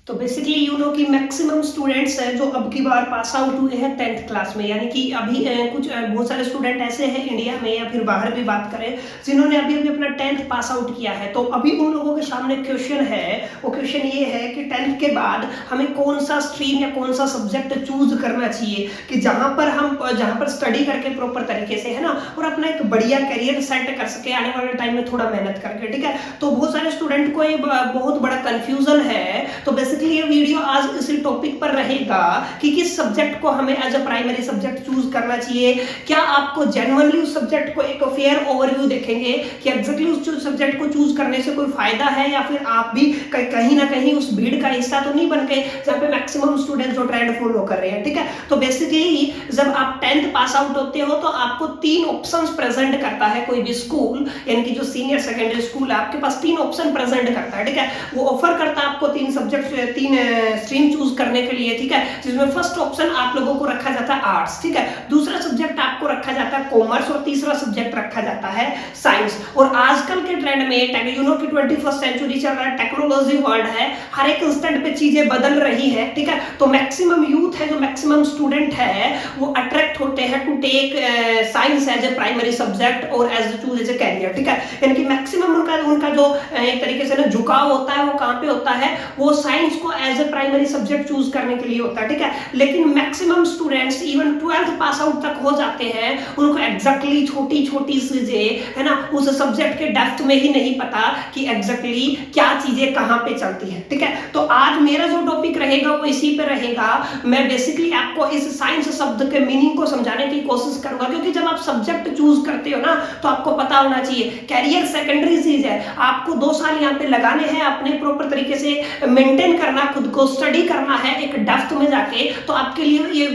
तो बेसिकली कि maximum students हैं जो अब की बार पास आउट हुए हैं 10th क्लास में, यानी कि अभी बहुत सारे स्टूडेंट ऐसे हैं इंडिया में या फिर बाहर भी बात करें जिन्होंने अभी अभी अपना 10th पास आउट किया है। तो अभी उन लोगों के सामने क्वेश्चन है, वो क्वेश्चन ये है कि 10th के बाद हमें कौन सा स्ट्रीम या कौन सा सब्जेक्ट चूज करना चाहिए कि जहाँ पर स्टडी करके प्रॉपर तरीके से, है ना, और अपना एक बढ़िया करियर सेट कर सके आने वाले टाइम में थोड़ा मेहनत करके। ठीक है, तो बहुत सारे स्टूडेंट को ये बहुत बड़ा कंफ्यूजन है। तो बेसिकली ये वीडियो आज इसी टॉपिक पर रहेगा कि किस सब्जेक्ट को हमें as a primary subject choose करना चाहिए। क्या आपको जेन्युइनली उस सब्जेक्ट को एक फेयर ओवरव्यू देखेंगे कि एग्जैक्टली उस सब्जेक्ट को चूज करने से कोई फायदा है, या फिर आप भी कहीं ना कहीं उस भीड़ का हिस्सा तो नहीं बन गए जहाँ पे मैक्सिमम स्टूडेंट जो ट्रेंड फॉलो कर रहे हैं। ठीक है, तो बेसिकली जब आप 10th पास आउट होते हो तो आपको 3 ऑप्शंस प्रेजेंट करता है कोई भी स्कूल, यानी कि जो सीनियर सेकेंडरी स्कूल है आपके पास 3 ऑप्शन प्रेजेंट करता है। ठीक है, वो ऑफर करता है आपको 3 सब्जेक्ट, 3 स्ट्रीम चूज करने के लिए। ठीक है, जिसमें फर्स्ट ऑप्शन आप लोगों को रखा जाता है आर्ट्स। ठीक है, दूसरा सब्जेक्ट आपको रखा जाता है कॉमर्स और तीसरा सब्जेक्ट रखा जाता है साइंस। और आजकल के ट्रेंड में कि 21st सेंचुरी चल रहा है, टेक्नोलॉजी वर्ल्ड है, हर एक इंस्टेंट पे चीजें बदल रही है। ठीक है, तो मैक्सिमम यूथ है, जो मैक्सिमम स्टूडेंट है वो अट्रैक्ट होते हैं to take science as a primary subject और as choose as a career. ठीक है, यानी कि मैक्सिमम उनका जो एक तरीके से ना झुकाव होता है वो कहां पे होता है, वो साइंस को as a primary subject choose करने के लिए होता है। ठीक है, लेकिन maximum students even 12th pass out तक हो जाते हैं, उनको एग्जैक्टली छोटी छोटी चीजें, है ना, उस सब्जेक्ट के डेप्थ में ही नहीं पता कि एग्जैक्टली क्या चीजें कहां पे चलती है। ठीक है, तो आज मेरा जो टॉपिक रहेगा वो इसी पे रहेगा। मैं बेसिकली आपको इस साइंस शब्द के मीनिंग को समझाने की कोशिश करूंगा, क्योंकि जब आप सब्जेक्ट चूज करते हो ना तो आपको पता होना चाहिए कैरियर सेकेंडरी चीज है, आपको 2 साल यहाँ पे लगाने हैं अपने प्रॉपर तरीके से मेंटेन करना, खुद को स्टडी करना है एक डेप्थ में जाके। तो आपके लिए ये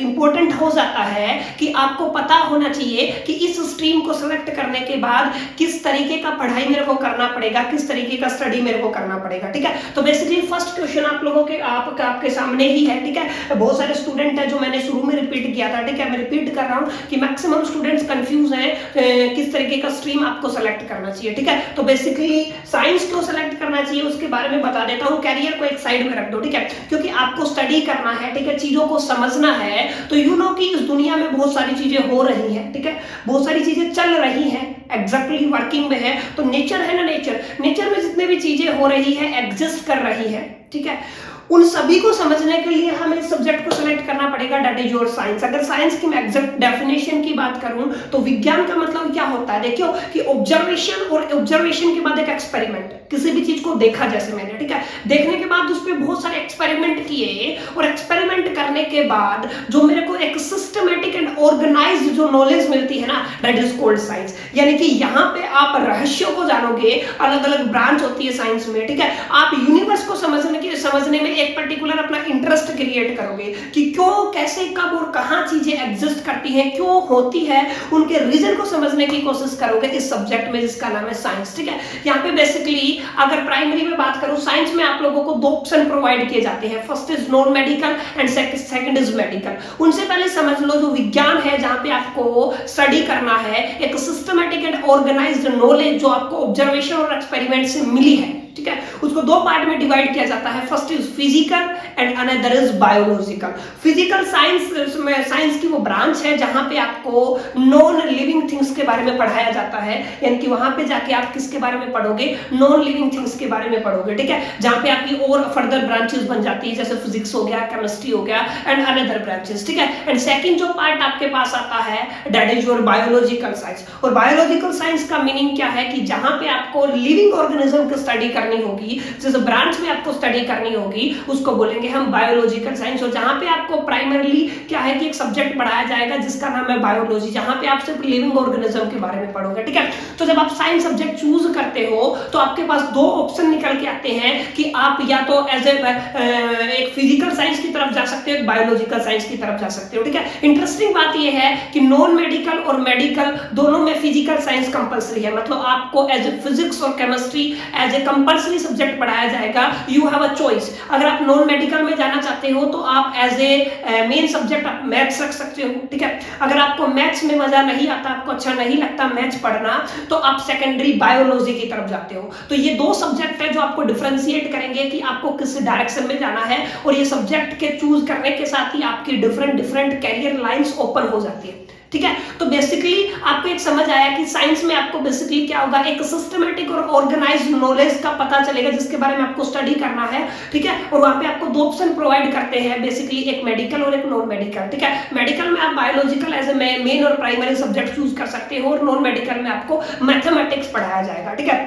इंपॉर्टेंट हो जाता है कि आपको पता होना चाहिए कि इस स्ट्रीम को सिलेक्ट करने के बाद किस तरीके का पढ़ाई मेरे को करना पड़ेगा, किस तरीके का स्टडी मेरे को करना पड़ेगा। ठीक है, तो बेसिकली फर्स्ट क्वेश्चन आप लोगों के आपके सामने ही है। ठीक है, बहुत सारे स्टूडेंट है जो मैंने शुरू में रिपीट किया था। ठीक है, मैं रिपीट कर रहा हूं कि मैक्सिमम स्टूडेंट्स कंफ्यूज हैं किस तरीके का स्ट्रीम आपको सेलेक्ट करना चाहिए। ठीक है, तो बेसिकली साइंस क्यों सेलेक्ट करना चाहिए उसके बारे में बता देता हूं, कैरियर को एक साइड में रख दो। ठीक है, क्योंकि आपको स्टडी करना है, ठीक है, चीजों को समझना है। तो कि इस दुनिया में बहुत सारी चीजें हो रही हैं, ठीक है, बहुत सारी चीजें चल रही हैं, एग्जैक्टली वर्किंग में है। तो नेचर है ना, नेचर में जितने भी चीजें हो रही है, एग्जिस्ट कर रही है, ठीक है, उन सभी को समझने के लिए हमें इस सब्जेक्ट को सिलेक्ट करना पड़ेगा, दैट इज योर साइंस। अगर साइंस की मैं एग्जैक्ट डेफिनेशन की बात करूं तो विज्ञान का मतलब क्या होता है, देखियो कि ऑब्जर्वेशन, और ऑब्जर्वेशन के बाद एक एक्सपेरिमेंट, किसी भी चीज को देखा जैसे मैंने, ठीक है, देखने के बाद उस पर बहुत सारे एक्सपेरिमेंट किए, और एक्सपेरिमेंट करने के बाद जो मेरे को एक सिस्टमेटिक एंड ऑर्गेनाइज्ड जो नॉलेज मिलती है ना, दैट इज कॉल्ड साइंस। यानी कि यहाँ पे आप रहस्यों को जानोगे, अलग अलग ब्रांच होती है साइंस में। ठीक है, आप यूनिवर्स को समझने में एक पर्टिकुलर अपना इंटरेस्ट क्रिएट करोगे कि क्यों, कैसे, कब और कहां चीजें एग्जिस्ट करती हैं, क्यों होती है, उनके रीजन को समझने की कोशिश करोगे इस सब्जेक्ट में जिसका नाम है साइंस। ठीक है, यहाँ पे बेसिकली अगर प्राइमरी में बात करूं, साइंस में आप लोगों को 2 ऑप्शन प्रोवाइड किए जाते हैं, first is non medical and second is medical. उनसे पहले समझ लो जो विज्ञान है, जहां पे आपको स्टडी करना है एक सिस्टमेटिक एंड ऑर्गेनाइज्ड नॉलेज जो आपको ऑब्जर्वेशन और एक्सपेरिमेंट से मिली है। ठीक है, उसको 2 पार्ट में डिवाइड किया जाता है, first is physical and another is biological. Physical science की वो ब्रांच है जहां पे आपको नॉन लिविंग थिंग्स के बारे में पढ़ाया जाता है, यानी कि वहां पे जाके आप किसके बारे में पढ़ोगे, नॉन लिविंग थिंग्स के बारे में पढ़ोगे। ठीक है, जहां पे आपकी और फर्दर ब्रांचेस बन जाती है, जैसे फिजिक्स हो गया, केमिस्ट्री हो गया एंड अनदर ब्रांचेस। ठीक है, एंड सेकंड जो पार्ट आपके पास आता है, that is your biological science. और बायोलॉजिकल साइंस का मीनिंग क्या है कि जहां पे आपको लिविंग ऑर्गेनिज्म की स्टडी करनी होगी, जिस ब्रांच में आपको स्टडी करनी होगी उसको बोलेंगे हम बायोलॉजिकल साइंस। और जहां पे आपको प्राइमरली क्या है कि एक सब्जेक्ट पढ़ाया जाएगा जिसका नाम है बायोलॉजी, जहां पे आप सिर्फ लिविंग ऑर्गेनिज्म के बारे में पढ़ोगे। ठीक है, तो जब आप साइंस सब्जेक्ट चूज करते हो तो आपके पास 2 ऑप्शन निकल के आते हैं कि आप या तो एज एक फिजिकल साइंस की तरफ जा सकते हो, एक बायोलॉजिकल साइंस की तरफ जा सकते हो। ठीक है, इंटरेस्टिंग बात यह है कि नॉन मेडिकल और मेडिकल दोनों में फिजिकल साइंस कंपलसरी है, मतलब आपको एज ए फिजिक्स और chemistry as a compulsory compulsory subject पढ़ाया जाएगा, यू हैव अ चॉइस। अगर आप नॉन मेडिकल में जाना चाहते हो तो आप एज ए मेन सब्जेक्ट आप मैथ्स रख सकते हो, ठीक है। अगर आपको मैथ्स में मजा नहीं आता, आपको अच्छा नहीं लगता मैथ्स पढ़ना, तो आप सेकेंडरी बायोलॉजी की तरफ जाते हो। तो ये दो सब्जेक्ट है जो आपको डिफरेंशिएट करेंगे कि आपको किस डायरेक्शन में जाना है, और ये सब्जेक्ट के चूज करने के साथ ही आपकी different different career lines open हो जाती है, ठीक है। तो बेसिकली आपको एक समझ आया कि साइंस में आपको बेसिकली क्या होगा, एक सिस्टमेटिक और ऑर्गेनाइज्ड नॉलेज का पता चलेगा जिसके बारे में आपको स्टडी करना है, ठीक है। और वहां पे आपको दो ऑप्शन प्रोवाइड करते हैं बेसिकली, एक मेडिकल और एक नॉन मेडिकल, ठीक है। मेडिकल में आप बायोलॉजिकल एज ए मेन और प्राइमरी सब्जेक्ट चूज कर सकते हो, और नॉन मेडिकल में आपको मैथमेटिक्स पढ़ाया जाएगा, ठीक है।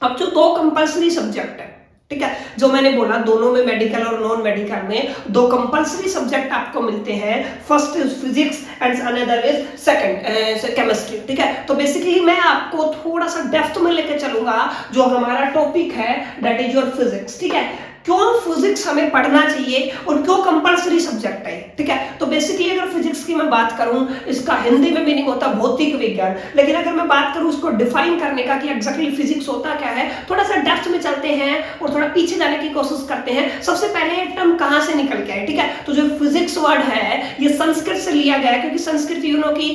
अब जो दो कंपल्सरी सब्जेक्ट है, ठीक है, जो मैंने बोला दोनों में, मेडिकल और नॉन मेडिकल में दो कंपल्सरी सब्जेक्ट आपको मिलते हैं। First is physics and another is second chemistry, ठीक है। तो बेसिकली मैं आपको थोड़ा सा डेप्थ में लेके चलूंगा। जो हमारा टॉपिक है दैट इज योर फिजिक्स, ठीक है। क्यों फिजिक्स हमें पढ़ना चाहिए और क्यों कंपल्सरी सब्जेक्ट है, ठीक है। तो बेसिकली अगर फिजिक्स की मैं बात करूं, इसका हिंदी में मीनिंग होता है भौतिक विज्ञान, लेकिन अगर मैं बात करूं इसको डिफाइन करने का कि एग्जैक्टली फिजिक्स होता क्या है, थोड़ा सा डेप्थ में चलते हैं और थोड़ा पीछे जाने की कोशिश करते हैं। सबसे पहले टर्म कहां से निकल के आए, ठीक है। तो जो फिजिक्स वर्ड है ये संस्कृत से लिया गया है, क्योंकि संस्कृत यू नो की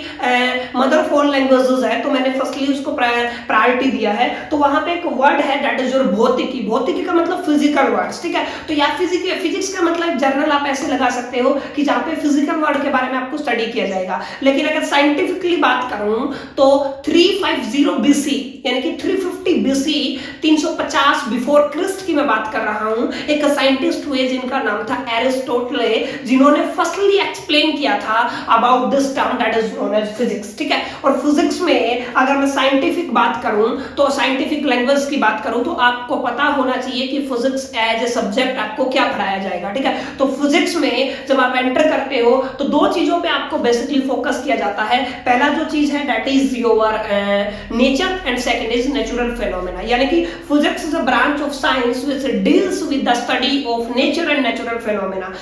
मदर ऑफ ऑल लैंग्वेजेस है, तो मैंने फर्स्टली उसको प्रायोरिटी दिया है। तो वहां पे एक वर्ड है दैट इज योर भौतिकी। भौतिकी का मतलब फिजिकल वर्ड, ठीक है। तो या फिजिक्स का मतलब जर्नल आप ऐसे लगा सकते हो कि जहां पे फिजिकल वर्ड के बारे में आपको स्टडी किया जाएगा। लेकिन अगर साइंटिफिकली बात करूं तो 350 बीसी यानी कि 350 बीसी 350 बिफोर क्रिस्ट की मैं बात कर रहा हूं। एक साइंटिस्ट हुए जिनका नाम था एरिस्टोटल, जिन्होंने फर्स्टली एक्सप्लेन किया था about this term that is known as physics, ठीक है। और फिजिक्स में अगर मैं साइंटिफिक बात करूं तो साइंटिफिक लैंग्वेज की बात करूं तो आपको पता होना चाहिए कि फिजिक्स एज ए सब्जेक्ट आपको क्या पढ़ाया जाएगा, ठीक है। तो फिजिक्स में जब आप एंटर करते हो तो दो चीजों पे आपको बेसिकली फोकस किया जाता है। पहला जो चीज है that is your nature and second is natural phenomena, यानी कि physics is a branch of science which deals with the study of nature and natural phenomena.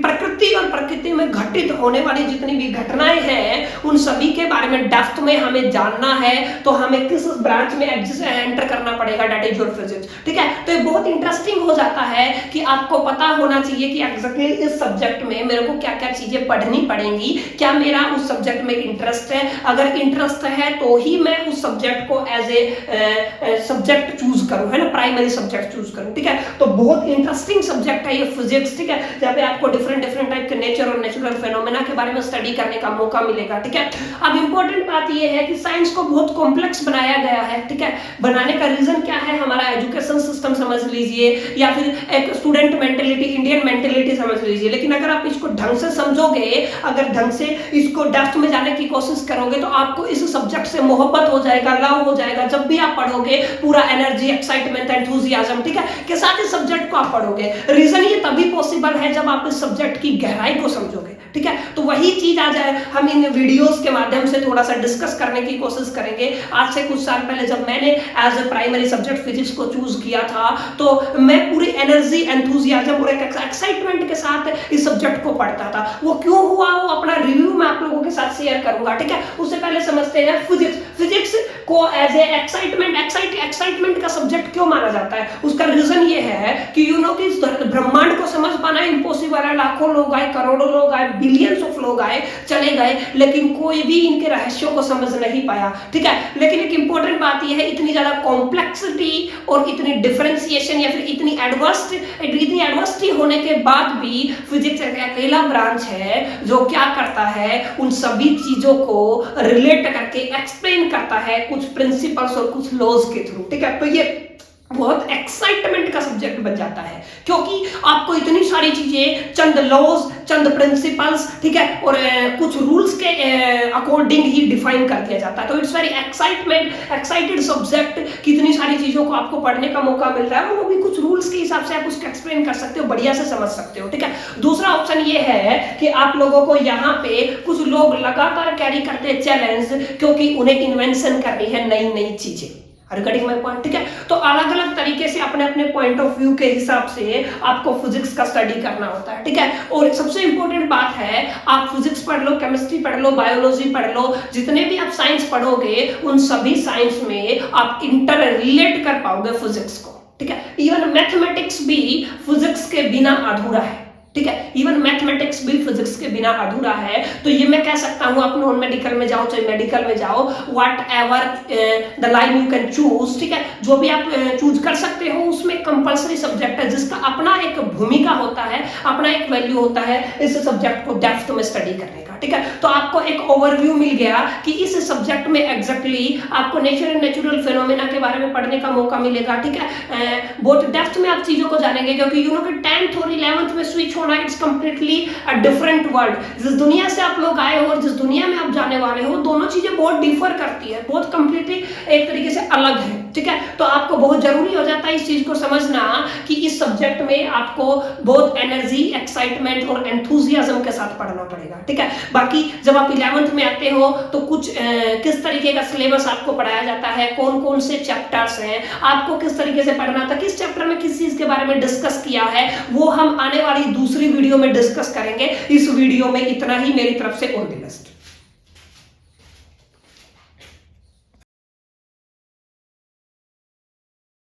प्रकृति और प्रकृति में घटित होने वाली जितनी भी घटनाएं हैं उन सभी के बारे में डेप्थ में हमें जानना है, तो हमें किस ब्रांच में एंटर करना पड़ेगा, दैट इज योर फिजिक्स, ठीक है। तो ये बहुत इंटरेस्टिंग हो जाता है कि आपको पता होना चाहिए कि एग्जैक्टली इस सब्जेक्ट में मेरे को क्या क्या चीजें पढ़नी पड़ेंगी, क्या मेरा उस सब्जेक्ट में इंटरेस्ट है। अगर इंटरेस्ट है तो ही मैं उस सब्जेक्ट को एज ए सब्जेक्ट चूज करूं, है ना, प्राइमरी सब्जेक्ट चूज करूं, ठीक है। तो बहुत इंटरेस्टिंग सब्जेक्ट है ये फिजिक्स, ठीक है, जहां पे आपको डिफरेंट डिफरेंट टाइप के नेचर और नेचुरल फेनोमेना के बारे में स्टडी करने का मौका मिलेगा, ठीक है। अब इंपॉर्टेंट बात ये है कि साइंस को बहुत कॉम्प्लेक्स बनाया गया है, ठीक है। बनाने का रीजन क्या है, हमारा एजुकेशन सिस्टम समझ लीजिए या फिर एक स्टूडेंट मेंटेलिटी, इंडियन मेंटेलिटी समझ लीजिए। लेकिन अगर आप इसको ढंग से समझोगे, अगर ढंग से इसको डेप्थ में जाने की कोशिश करोगे तो आपको इस सब्जेक्ट से मोहब्बत हो जाएगा, लव हो जाएगा। जब भी आप पढ़ोगे पूरा एनर्जी, एक्साइटमेंट, एंथुसियाज्म, ठीक है, के साथ इस सब्जेक्ट को आप पढ़ोगे। रीजन ये तभी पॉसिबल है जब आप इस सब्जेक्ट की गहराई को समझोगे, ठीक है। तो वही चीज आज हम इन वीडियोस के माध्यम से थोड़ा सा डिस्कस करने की कोशिश करेंगे। आज से कुछ साल पहले जब मैंने as a primary subject physics को चूज किया था तो मैं पूरी एनर्जी, एंथुसियाज्म और एक एक्साइटमेंट के साथ इस सब्जेक्ट को पढ़ता था। वो क्यों हुआ, वो अपना रिव्यू मैं आप लोगों के साथ शेयर करूंगा, ठीक है। उससे पहले समझते हैं फिजिक्स को एज ए एक्साइटमेंट का सब्जेक्ट क्यों माना जाता है। उसका रीजन ये है कि यू नो कि ब्रह्मांड को समझ पाना इम्पॉसिबल है। लाखों लोग आए, करोड़ों लोग आए, बिलियंस ऑफ लोग आए, चले गए, लेकिन कोई भी इनके रहस्यों को समझ नहीं पाया, ठीक है। लेकिन एक इंपॉर्टेंट बात यह है, इतनी ज्यादा कॉम्प्लेक्सिटी और इतनी डिफरेंशिएशन या फिर इतनी एडवर्सिटी होने के बाद भी फिजिक्स एक अकेला ब्रांच है जो क्या करता है, उन सभी चीजों को रिलेट करके एक्सप्लेन करता है कुछ प्रिंसिपल्स और कुछ लॉज के थ्रू, ठीक है। तो ये बहुत एक्साइटमेंट का सब्जेक्ट बन जाता है क्योंकि आपको इतनी सारी चीजें, चंद लॉज, चंद प्रिंसिपल्स, ठीक है, और कुछ रूल्स के अकॉर्डिंग ही डिफाइन कर दिया जाता है। तो इट्स वेरी एक्साइटेड सब्जेक्ट, कितनी सारी चीजों को आपको पढ़ने का मौका मिल रहा है और वो भी कुछ रूल्स के हिसाब से आप उसको एक्सप्लेन कर सकते हो, बढ़िया से समझ सकते हो, ठीक है। दूसरा ऑप्शन ये है कि आप लोगों को यहाँ पे कुछ लोग लगातार कैरी करते हैं चैलेंज, क्योंकि उन्हें इन्वेंशन करनी है नई नई चीजें। गेटिंग माय पॉइंट, ठीक है। तो अलग अलग तरीके से अपने अपने पॉइंट ऑफ व्यू के हिसाब से आपको फिजिक्स का स्टडी करना होता है, ठीक है। और सबसे इंपॉर्टेंट बात है, आप फिजिक्स पढ़ लो, केमिस्ट्री पढ़ लो, बायोलॉजी पढ़ लो, जितने भी आप साइंस पढ़ोगे उन सभी साइंस में आप इंटर रिलेट कर पाओगे फिजिक्स को, ठीक है। इवन मैथमेटिक्स भी फिजिक्स के बिना अधूरा है, ठीक है। इवन मैथमेटिक्स भी फिजिक्स के बिना अधूरा है। तो ये मैं कह सकता हूं, आप नॉन मेडिकल में जाओ चाहे मेडिकल में जाओ, what ever the line you can choose, ठीक है, जो भी आप चूज कर सकते हो, उसमें कंपलसरी सब्जेक्ट है जिसका अपना एक भूमिका होता है, अपना एक वैल्यू होता है इस सब्जेक्ट को डेप्थ में स्टडी करने का, ठीक है। तो आपको एक ओवरव्यू मिल गया कि इस सब्जेक्ट में एग्जैक्टली आपको नेचर एंड नेचुरल फिनोमेना के बारे में पढ़ने का मौका मिलेगा, ठीक है। बहुत डेप्थ में आप चीजों को जानेंगे, क्योंकि यू नो कि 10th और 11th में स्विच होना it's completely a different world. जिस दुनिया से आप लोग आए हो और जिस दुनिया में आप जाने वाले हो, दोनों चीजें बहुत डिफर करती है, बहुत कंप्लीटली एक तरीके से अलग है, ठीक है। तो आपको बहुत जरूरी हो जाता है इस चीज को समझना कि इस सब्जेक्ट में आपको बहुत एनर्जी, एक्साइटमेंट और एंथुजियाज्म के साथ पढ़ना पड़ेगा, ठीक है। बाकी जब आप 11th में आते हो तो कुछ किस तरीके का सिलेबस आपको पढ़ाया जाता है, कौन कौन से चैप्टर्स हैं, आपको किस तरीके से पढ़ना था, किस चैप्टर में किस चीज के बारे में डिस्कस किया है, वो हम आने वाली दूसरी वीडियो में डिस्कस करेंगे। इस वीडियो में इतना ही, मेरी तरफ से ऑल द बेस्ट।